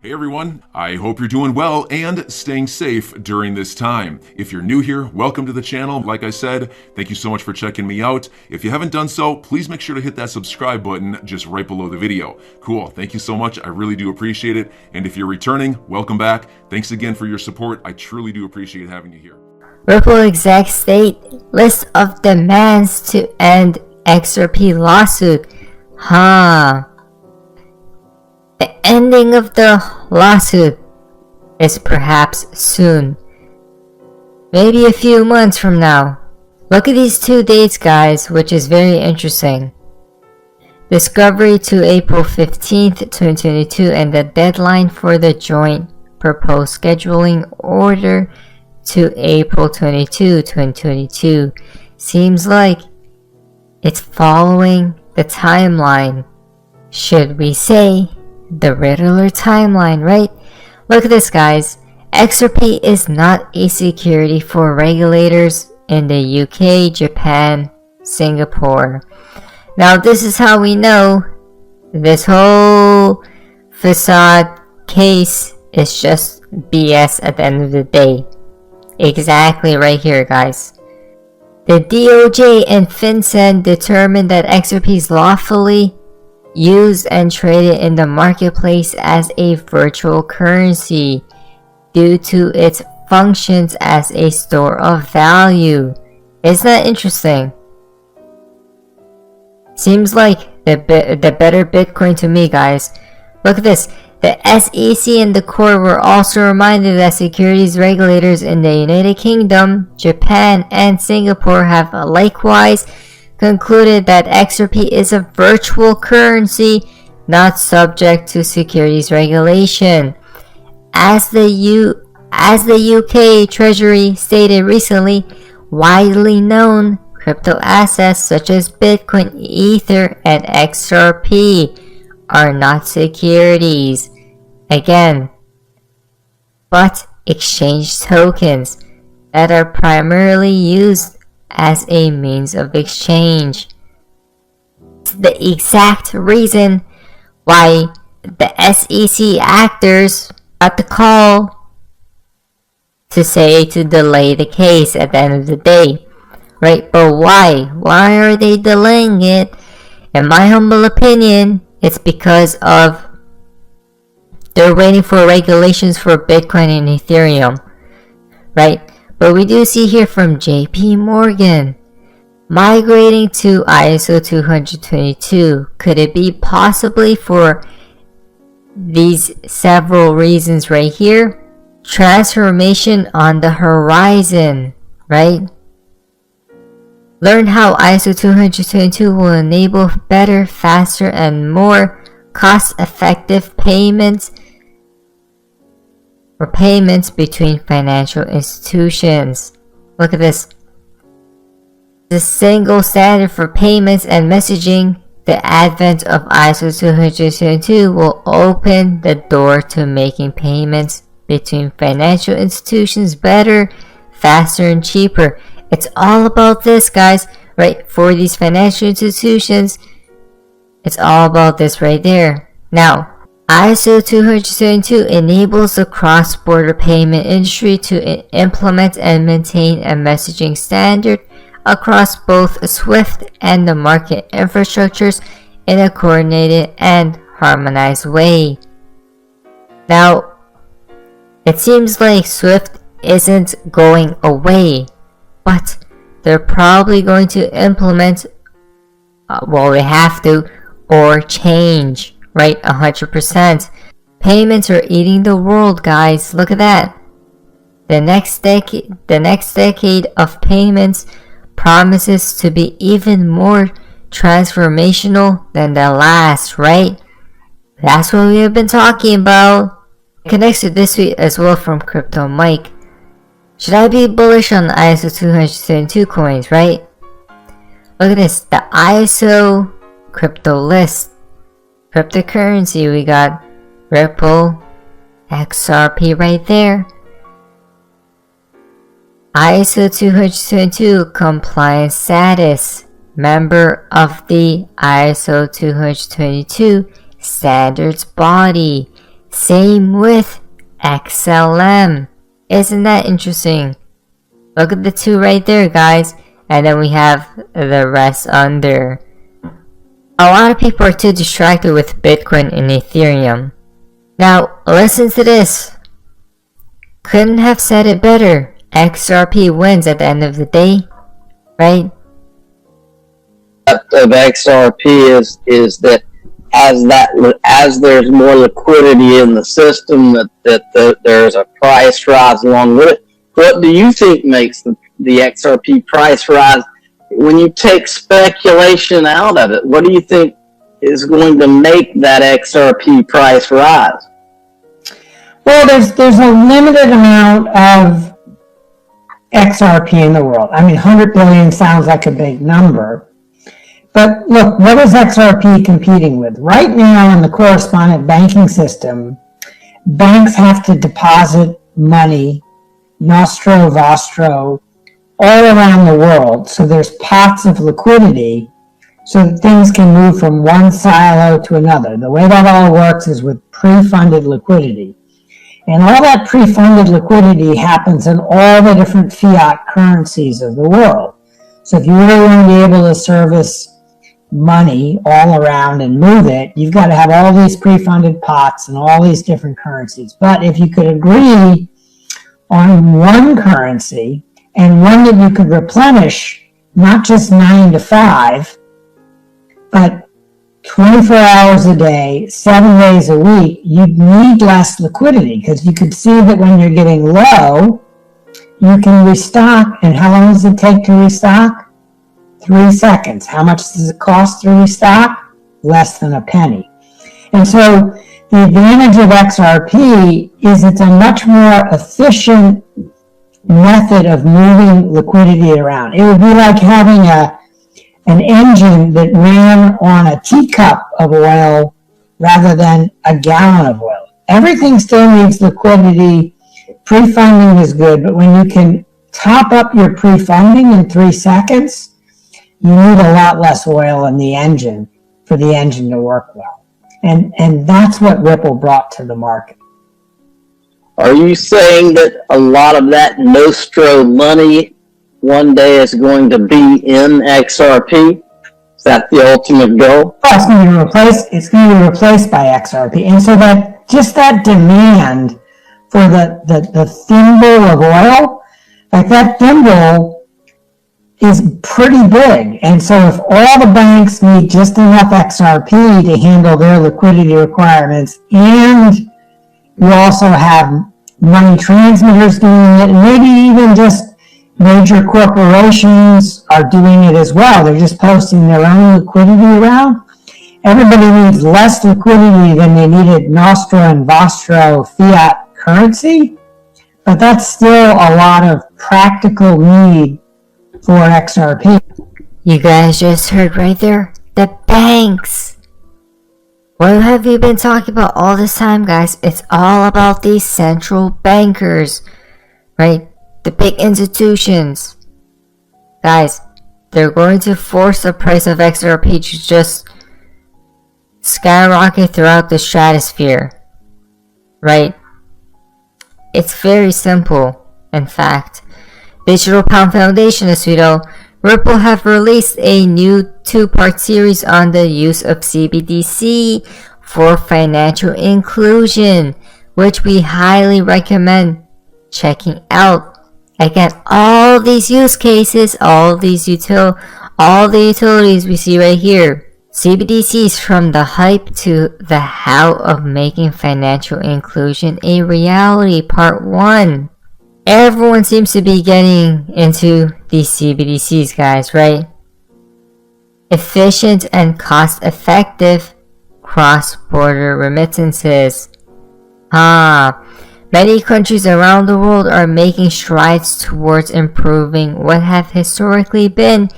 Hey everyone, I hope you're doing well and staying safe during this time. If you're new here, welcome to the channel. Like I said, thank you so much for checking me out. If you haven't done so, please make sure to hit that subscribe button just right below the video. Cool, thank you so much. I really do appreciate it. And if you're returning, welcome back. Thanks again for your support. I truly do appreciate having you here. Ripple exec state list of demands to end XRP lawsuit. The ending of the lawsuit is perhaps soon. Maybe a few months from now. Look at these two dates, guys, which is very interesting. Discovery to April 15th, 2022, and the deadline for the joint proposed scheduling order to April 22, 2022. Seems like it's following the timeline. Should we say the Riddler timeline, right? Look at this, guys. XRP is not a security for regulators in the UK, Japan, Singapore. Now, this is how we know this whole facade case is just BS at the end of the day. Exactly right here, guys. The DOJ and FinCEN determined that XRP is lawfully used and traded in the marketplace as a virtual currency due to its functions as a store of value. Isn't that interesting? Seems like the better Bitcoin to me, guys. Look at this. The SEC and the court were also reminded that securities regulators in the United Kingdom, Japan, and Singapore have likewise concluded that XRP is a virtual currency not subject to securities regulation. As the UK Treasury stated recently, widely known crypto assets such as Bitcoin, Ether, and XRP are not securities, again, but exchange tokens that are primarily used as a means of exchange. It's the exact reason why the SEC actors got the call to delay the case at the end of the day, right? But why? Why are they delaying it? In my humble opinion, it's because of they're waiting for regulations for Bitcoin and Ethereum, right? But we do see here from JP Morgan, migrating to ISO 222. Could it be possibly for these several reasons right here? Transformation on the horizon, right? Learn how ISO 222 will enable better, faster, and more cost-effective payments between financial institutions. Look at this. The single standard for payments and messaging. The advent of ISO 222 will open the door to making payments between financial institutions better, faster, and cheaper. It's all about this, guys, right? For these financial institutions, it's all about this right there. Now, ISO 222 enables the cross-border payment industry to implement and maintain a messaging standard across both SWIFT and the market infrastructures in a coordinated and harmonized way. Now, it seems like SWIFT isn't going away, but they're probably going to implement, they have to, or change, right? 100%. Payments are eating the world, guys. Look at that. The next decade of payments promises to be even more transformational than the last, right? That's what we have been talking about. It connects to this tweet as well from Crypto Mike. Should I be bullish on the ISO 222 coins, right? Look at this. The ISO crypto list. Cryptocurrency, we got Ripple, XRP right there. ISO 222 compliance status. Member of the ISO 222 standards body. Same with XLM. Isn't that interesting? Look at the two right there, guys. And then we have the rest under. A lot of people are too distracted with Bitcoin and Ethereum. Now, listen to this. Couldn't have said it better. XRP wins at the end of the day, right? Of XRP is that as there's more liquidity in the system, that there's a price rise along with it. What do you think makes the XRP price rise? When you take speculation out of it, what do you think is going to make that XRP price rise? Well, there's a limited amount of XRP in the world. I mean, 100 billion sounds like a big number. But look, what is XRP competing with? Right now in the correspondent banking system, banks have to deposit money, nostro, vostro, all around the world. So there's pots of liquidity so that things can move from one silo to another. The way that all works is with pre-funded liquidity. And all that pre-funded liquidity happens in all the different fiat currencies of the world. So if you really want to be able to service money all around and move it, you've got to have all these pre-funded pots and all these different currencies. But if you could agree on one currency and one that you could replenish, not just 9 to 5, but 24 hours a day, 7 days a week, you'd need less liquidity because you could see that when you're getting low, you can restock. And how long does it take to restock? 3 seconds. How much does it cost to restock? Less than a penny. And so the advantage of XRP is it's a much more efficient method of moving liquidity around. It would be like having an engine that ran on a teacup of oil rather than a gallon of oil. Everything still needs liquidity. Pre-funding is good, but when you can top up your pre-funding in 3 seconds, you need a lot less oil in the engine for the engine to work well. And that's what Ripple brought to the market. Are you saying that a lot of that nostro money one day is going to be in XRP? Is that the ultimate goal? Oh, it's going to be replaced by XRP. And so that just that demand for the thimble of oil, like that thimble is pretty big. And so if all the banks need just enough XRP to handle their liquidity requirements, and you also have money transmitters doing it, and maybe even just major corporations are doing it as well. They're just posting their own liquidity around. Everybody needs less liquidity than they needed nostro and vostro fiat currency, but that's still a lot of practical need for XRP. You guys just heard right there, the banks. What have you been talking about all this time, guys? It's all about these central bankers, right? The big institutions. Guys, they're going to force the price of XRP to just skyrocket throughout the stratosphere, right? It's very simple. In fact, Digital Pound Foundation, as we know, Ripple have released a new 2-part series on the use of CBDC for financial inclusion, which we highly recommend checking out. Again, all these use cases, all the utilities we see right here. CBDCs, from the hype to the how of making financial inclusion a reality, part 1. Everyone seems to be getting into these CBDCs, guys, right? Efficient and cost-effective cross-border remittances. Many countries around the world are making strides towards improving what have historically been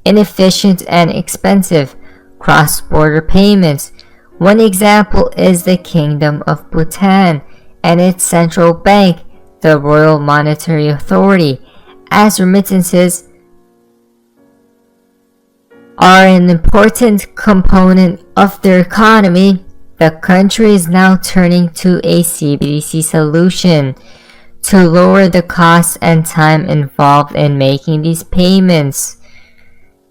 inefficient and expensive cross-border payments. One example is the Kingdom of Bhutan and its central bank, the Royal Monetary Authority, as remittances are an important component of their economy. The country is now turning to a CBDC solution to lower the cost and time involved in making these payments.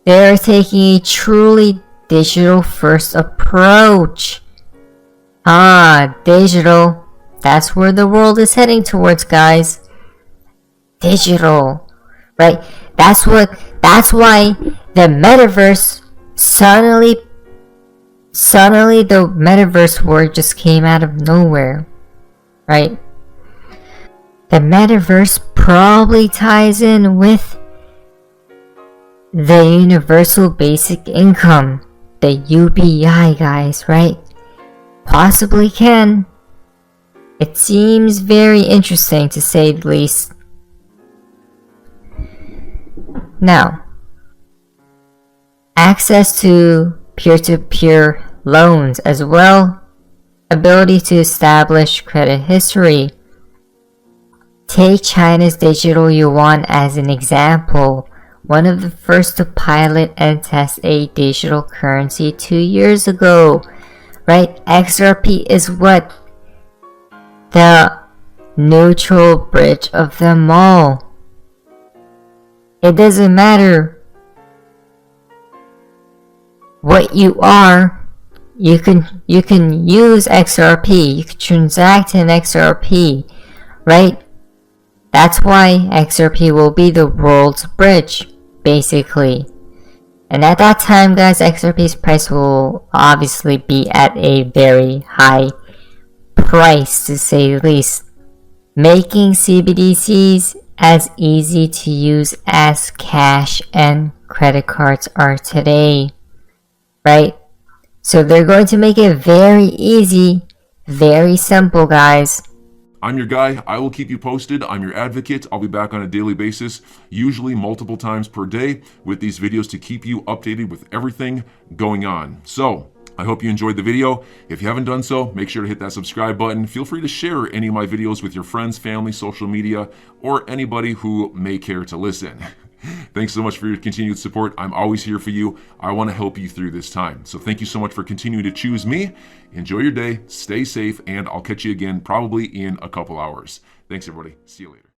They are taking a truly digital-first approach. Digital. That's where the world is heading towards, guys. Digital. Right? That's why the metaverse suddenly the metaverse word just came out of nowhere. Right? The metaverse probably ties in with the universal basic income, the UBI, guys, right? Possibly can. It seems very interesting to say the least. Now, access to peer-to-peer loans as well, ability to establish credit history. Take China's digital yuan as an example, one of the first to pilot and test a digital currency 2 years ago, right? XRP is what? The neutral bridge of them all. It doesn't matter what you are, you can use XRP, you can transact in XRP, right? That's why XRP will be the world's bridge, basically. And at that time, guys, XRP's price will obviously be at a very high price, to say the least, making CBDCs as easy to use as cash and credit cards are today, right? So they're going to make it very easy, very simple, guys. I'm your guy. I will keep you posted. I'm your advocate. I'll be back on a daily basis, usually multiple times per day, with these videos to keep you updated with everything going on. So I hope you enjoyed the video. If you haven't done so, make sure to hit that subscribe button. Feel free to share any of my videos with your friends, family, social media, or anybody who may care to listen. Thanks so much for your continued support. I'm always here for you. I want to help you through this time. So thank you so much for continuing to choose me. Enjoy your day, stay safe, and I'll catch you again probably in a couple hours. Thanks, everybody. See you later.